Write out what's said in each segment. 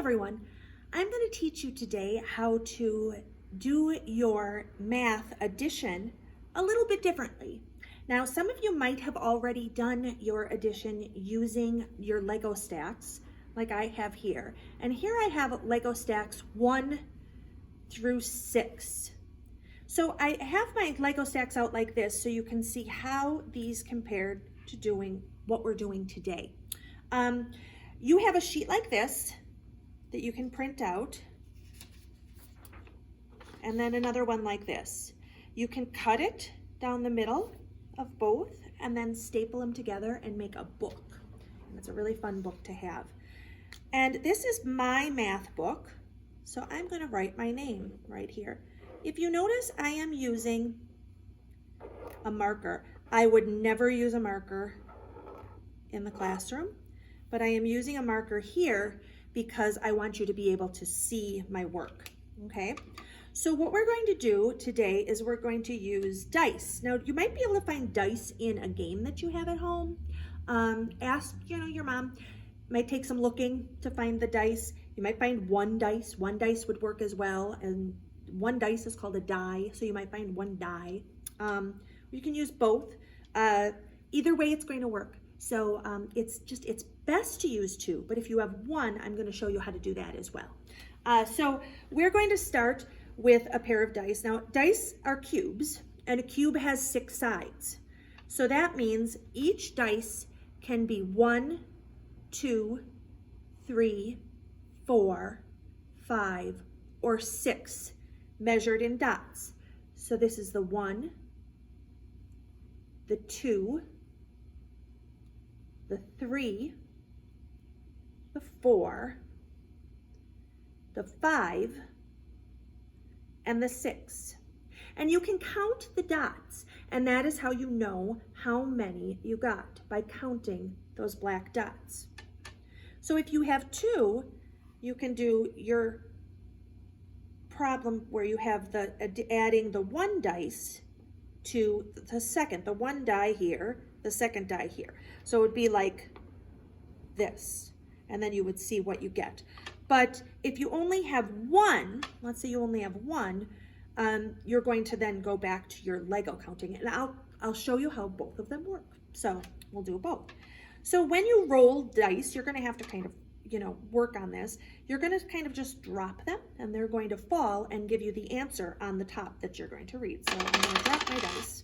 everyone. I'm going to teach you today how to do your math addition a little bit differently. Now, some of you might have already done your addition using your Lego stacks like I have here. And here I have Lego stacks 1 through 6. So I have my Lego stacks out like this so you can see how these compared to doing what we're doing today. You have a sheet like this that you can print out, and then another one like this. You can cut it down the middle of both and then staple them together and make a book. And it's a really fun book to have. And this is my math book, so I'm going to write my name right here. If you notice, I am using a marker. I would never use a marker in the classroom, but I am using a marker here because I want you to be able to see my work, okay? So what we're going to do today is we're going to use dice. Now, you might be able to find dice in a game that you have at home. Ask, your mom. Might take some looking to find the dice. You might find one dice. One dice would work as well, and one dice is called a die, so you might find one die. You can use both. Either way, it's going to work. So it's best to use 2, but if you have 1, I'm going to show you how to do that as well. So we're going to start with a pair of dice. Now, dice are cubes, and a cube has 6 sides. So that means each dice can be 1, 2, 3, 4, 5, or 6 measured in dots. So this is the 1, the 2, the 3, the 4, the 5, and the 6. And you can count the dots, and that is how you know how many you got, by counting those black dots. So if you have 2, you can do your problem where you have the adding the 1 dice to the second, the 1 die here, the second die here. So it would be like this, and then you would see what you get. But if you only have 1, let's say you only have 1, you're going to then go back to your Lego counting, and I'll show you how both of them work. So we'll do both. So when you roll dice, you're going to have to kind of work on this. You're going to kind of just drop them, and they're going to fall and give you the answer on the top that you're going to read. So I'm going to drop my dice,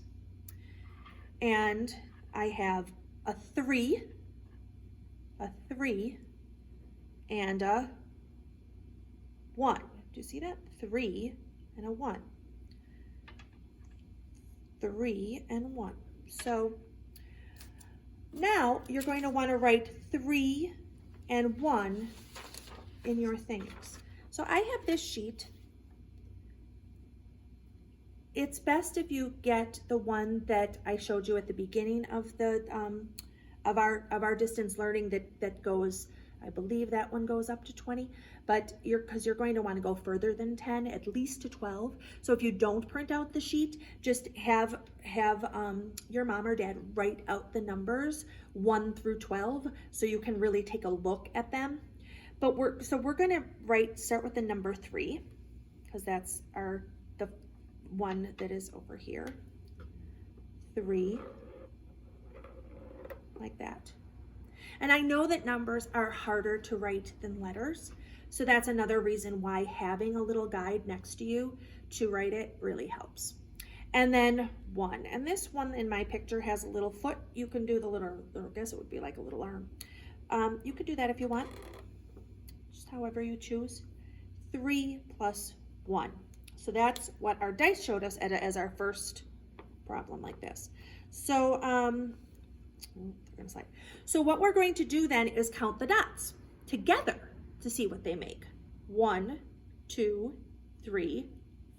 and I have a 3, and a 1. Do you see that? 3 and a 1. 3 and 1. So now you're going to want to write 3 and 1 in your things. So I have this sheet. It's best if you get the one that I showed you at the beginning of the of our distance learning that goes, I believe that one goes up to 20, but because you're going to want to go further than 10, at least to 12. So if you don't print out the sheet, just have your mom or dad write out the numbers 1 through 12 so you can really take a look at them. But we're going to start with the number 3, because that's the one that is over here. 3, like that. And I know that numbers are harder to write than letters, so that's another reason why having a little guide next to you to write it really helps. And then 1, and this one in my picture has a little foot. You can do the little, I guess it would be like a little arm. You could do that if you want, just however you choose. 3 plus 1. So that's what our dice showed us as our first problem like this. So, so what we're going to do then is count the dots together to see what they make. 1, 2, 3,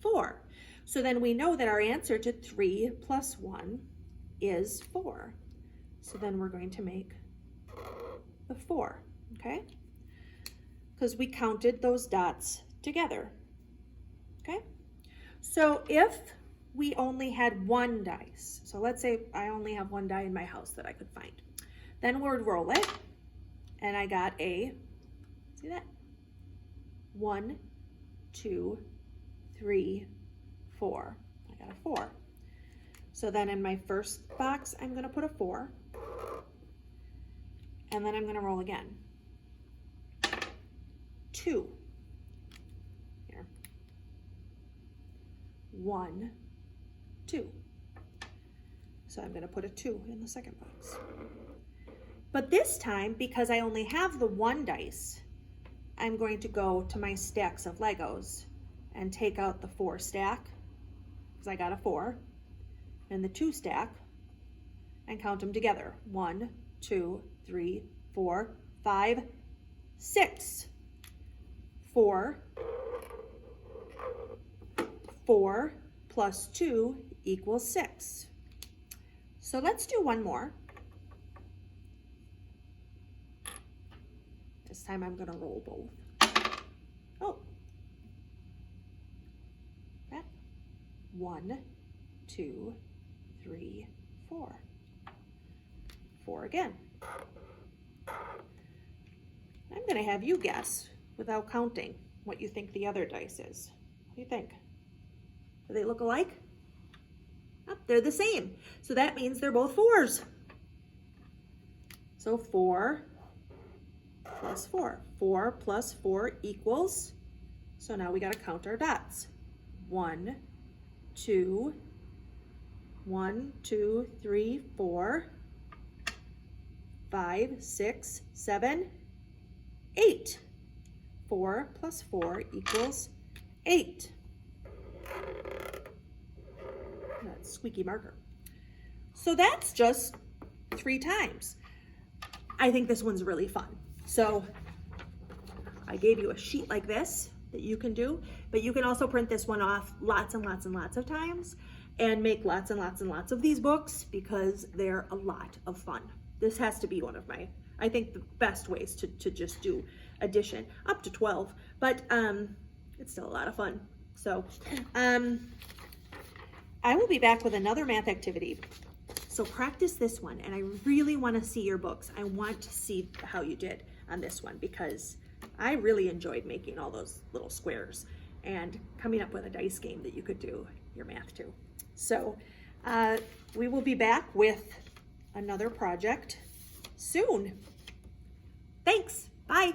4. So then we know that our answer to 3 plus 1 is 4. So then we're going to make the 4, okay? Because we counted those dots together, okay? So if we only had 1 dice, so let's say I only have 1 die in my house that I could find, then we'd roll it, and I got a, see that? 1, 2, 3, 4. I got a 4. So then in my first box, I'm going to put a 4. And then I'm going to roll again. 2. Here. 1, 2. So I'm going to put a 2 in the second box. But this time, because I only have the 1 dice, I'm going to go to my stacks of Legos and take out the 4 stack, because I got a 4, and the 2 stack, and count them together. 1, 2, 3, 4, 5, 6. 4. 4 plus 2 equals 6. So let's do one more. This time I'm going to roll both. Oh. Okay. 1, 2, 3, 4. 4 again. I'm going to have you guess, without counting, what you think the other dice is. What do you think? Do they look alike? Oh, they're the same. So that means they're both 4s. So 4 plus 4. 4 plus 4 equals, so now we got to count our dots. 1, 2, 1, 2, 3, 4, 5, 6, 7, 8. 4 plus 4 equals 8. That's squeaky marker. So that's just 3 times. I think this one's really fun. So I gave you a sheet like this that you can do, but you can also print this one off lots and lots and lots of times and make lots and lots and lots of these books because they're a lot of fun. This has to be one of my, I think, the best ways to just do addition, up to 12, but it's still a lot of fun. So I will be back with another math activity. So practice this one, and I really want to see your books. I want to see how you did on this one because I really enjoyed making all those little squares and coming up with a dice game that you could do your math to. So we will be back with another project soon. Thanks. Bye.